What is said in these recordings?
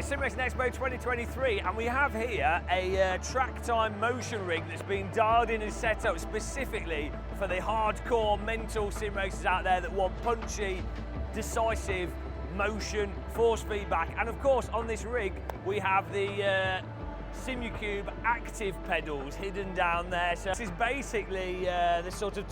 Simracing Expo 2023, and we have here a track time motion rig that's been dialed in and set up specifically for the hardcore mental sim racers out there that want punchy, decisive motion, force feedback. And of course, on this rig, we have the Simucube active pedals hidden down there. So this is basically the sort of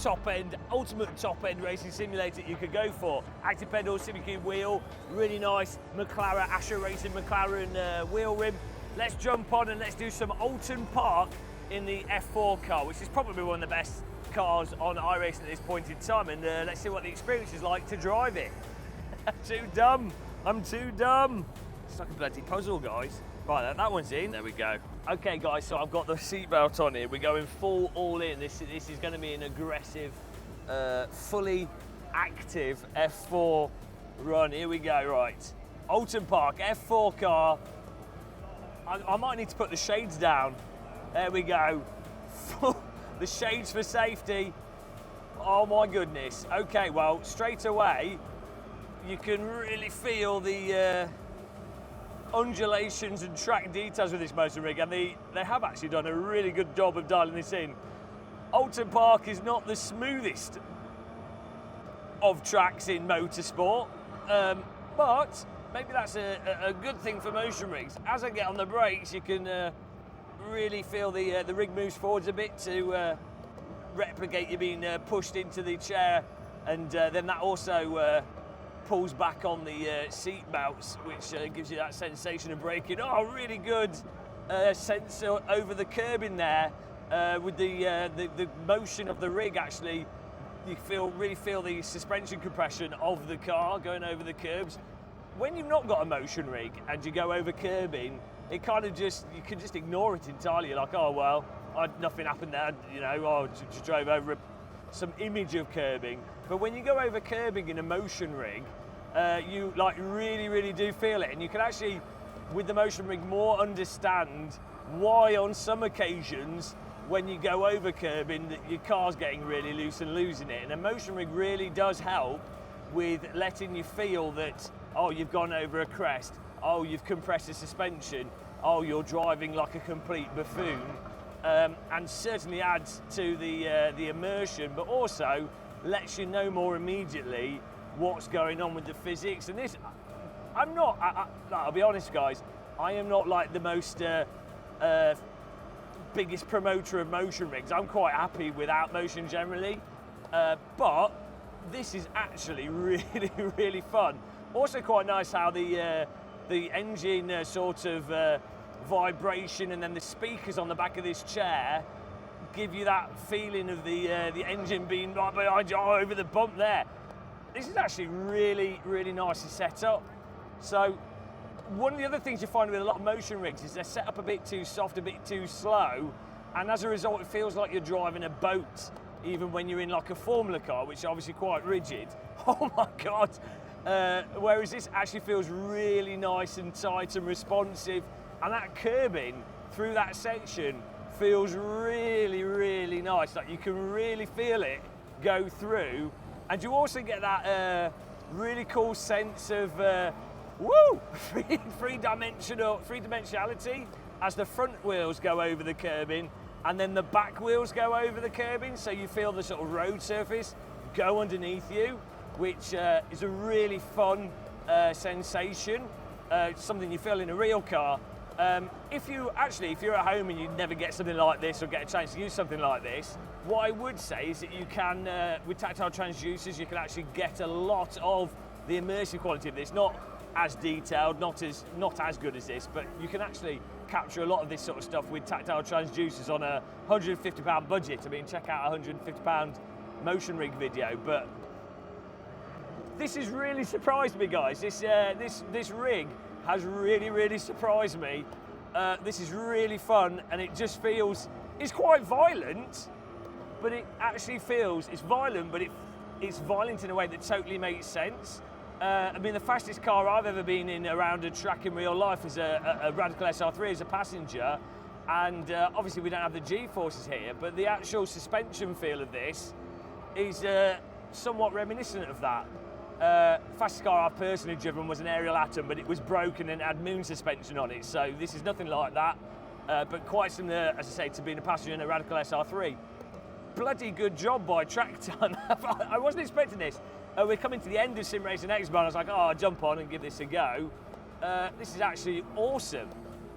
ultimate top end racing simulator you could go for. Active pedals, Simucube wheel, really nice McLaren, Asher Racing McLaren wheel rim. Let's jump on and let's do some Alton Park in the F4 car, which is probably one of the best cars on iRacing at this point in time. And let's see what the experience is like to drive it. Too dumb, I'm too dumb. It's like a bloody puzzle, guys. Right, that one's in. There we go. Okay, guys, so I've got the seatbelt on here. We're going full all in. This is going to be an aggressive, fully active F4 run. Here we go, right. Alton Park, F4 car. I might need to put the shades down. There we go. The shades for safety. Oh my goodness. Okay, well, straight away, you can really feel the undulations and track details with this motor rig, and they have actually done a really good job of dialing this in. Alton Park is not the smoothest of tracks in motorsport, but maybe that's a good thing for motion rigs. As I get on the brakes, you can really feel the rig moves forwards a bit to replicate you being pushed into the chair, and then that also pulls back on the seat belts, which gives you that sensation of braking. Oh, really good sense over the curb in there with the motion of the rig. Actually, you really feel the suspension compression of the car going over the curbs. When you've not got a motion rig and you go over curbing, it kind of you can just ignore it entirely. You're like, oh well, nothing happened there, you know. Oh, just drove over some image of curbing. But when you go over curbing in a motion rig, you like really do feel it, and you can actually, with the motion rig, more understand why on some occasions when you go over curbing that your car's getting really loose and losing it. And a motion rig really does help with letting you feel that, oh, you've gone over a crest, oh, you've compressed the suspension, oh, you're driving like a complete buffoon. And certainly adds to the immersion, but also lets you know more immediately what's going on with the physics. And this, I'll be honest, guys, I am not like the most biggest promoter of motion rigs. I'm quite happy without motion generally, but this is actually really fun. Also quite nice how the engine sort of vibration and then the speakers on the back of this chair give you that feeling of the engine being right behind you, over the bump there. This is actually really nicely set up. So one of the other things you find with a lot of motion rigs is they're set up a bit too soft, a bit too slow, and as a result it feels like you're driving a boat even when you're in like a Formula car, which is obviously quite rigid. Oh my God. Whereas this actually feels really nice and tight and responsive. And that curbing through that section feels really nice. Like you can really feel it go through, and you also get that really cool sense of three-dimensionality as the front wheels go over the curbing and then the back wheels go over the curbing. So you feel the sort of road surface go underneath you, which is a really fun sensation. Something you feel in a real car. If you're at home and you never get something like this or get a chance to use something like this, what I would say is that you can, with tactile transducers, you can actually get a lot of the immersive quality of this. Not as detailed, not as good as this, but you can actually capture a lot of this sort of stuff with tactile transducers on a £150 budget. I mean, check out a £150 motion rig video. But this has really surprised me, guys. This rig has really surprised me. This is really fun, and it just feels, it's quite violent, but it actually feels, it's violent, but it's violent in a way that totally makes sense. I mean, the fastest car I've ever been in around a track in real life is a Radical SR3 as a passenger, and obviously we don't have the G-forces here, but the actual suspension feel of this is somewhat reminiscent of that. Fastest car I've personally driven was an Aerial Atom, but it was broken and had moon suspension on it, so this is nothing like that, but quite similar, as I say, to being a passenger in a Radical SR3. Bloody good job by Track Time. I wasn't expecting this. We're coming to the end of Simracing Expo, and I was like, oh, I'll jump on and give this a go. This is actually awesome.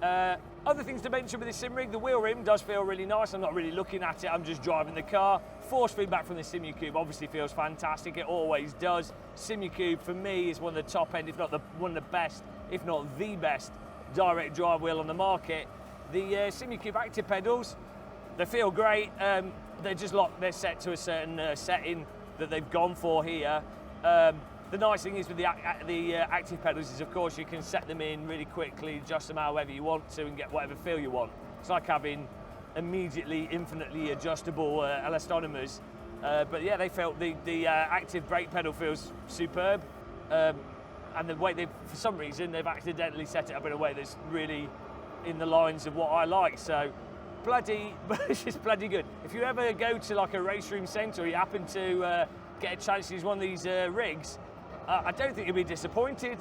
Other things to mention with this sim rig, the wheel rim does feel really nice. I'm not really looking at it, I'm just driving the car. Force feedback from the Simucube obviously feels fantastic, it always does. Simucube for me is one of the top end, if not one of the best, if not the best direct drive wheel on the market. The Simucube active pedals, they feel great. They're just locked, they're set to a certain setting that they've gone for here. The nice thing is with the active pedals is, of course, you can set them in really quickly, adjust them however you want to, and get whatever feel you want. It's like having immediately infinitely adjustable elastonomers. But yeah, they felt the active brake pedal feels superb. And the way for some reason, they've accidentally set it up in a way that's really in the lines of what I like. So it's just bloody good. If you ever go to like a race room centre, or you happen to get a chance to use one of these rigs, I don't think you'll be disappointed.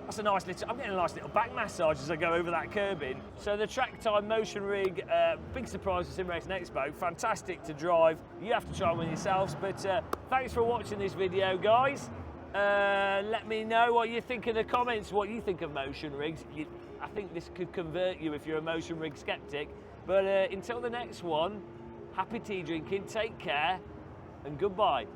That's a nice little, I'm getting a nice little back massage as I go over that curbing. So the Track Time motion rig, big surprise at Simracing Expo, fantastic to drive. You have to try one yourselves, but thanks for watching this video, guys. Let me know what you think in the comments, what you think of motion rigs. I think this could convert you if you're a motion rig skeptic. But until the next one, happy tea drinking, take care, and goodbye.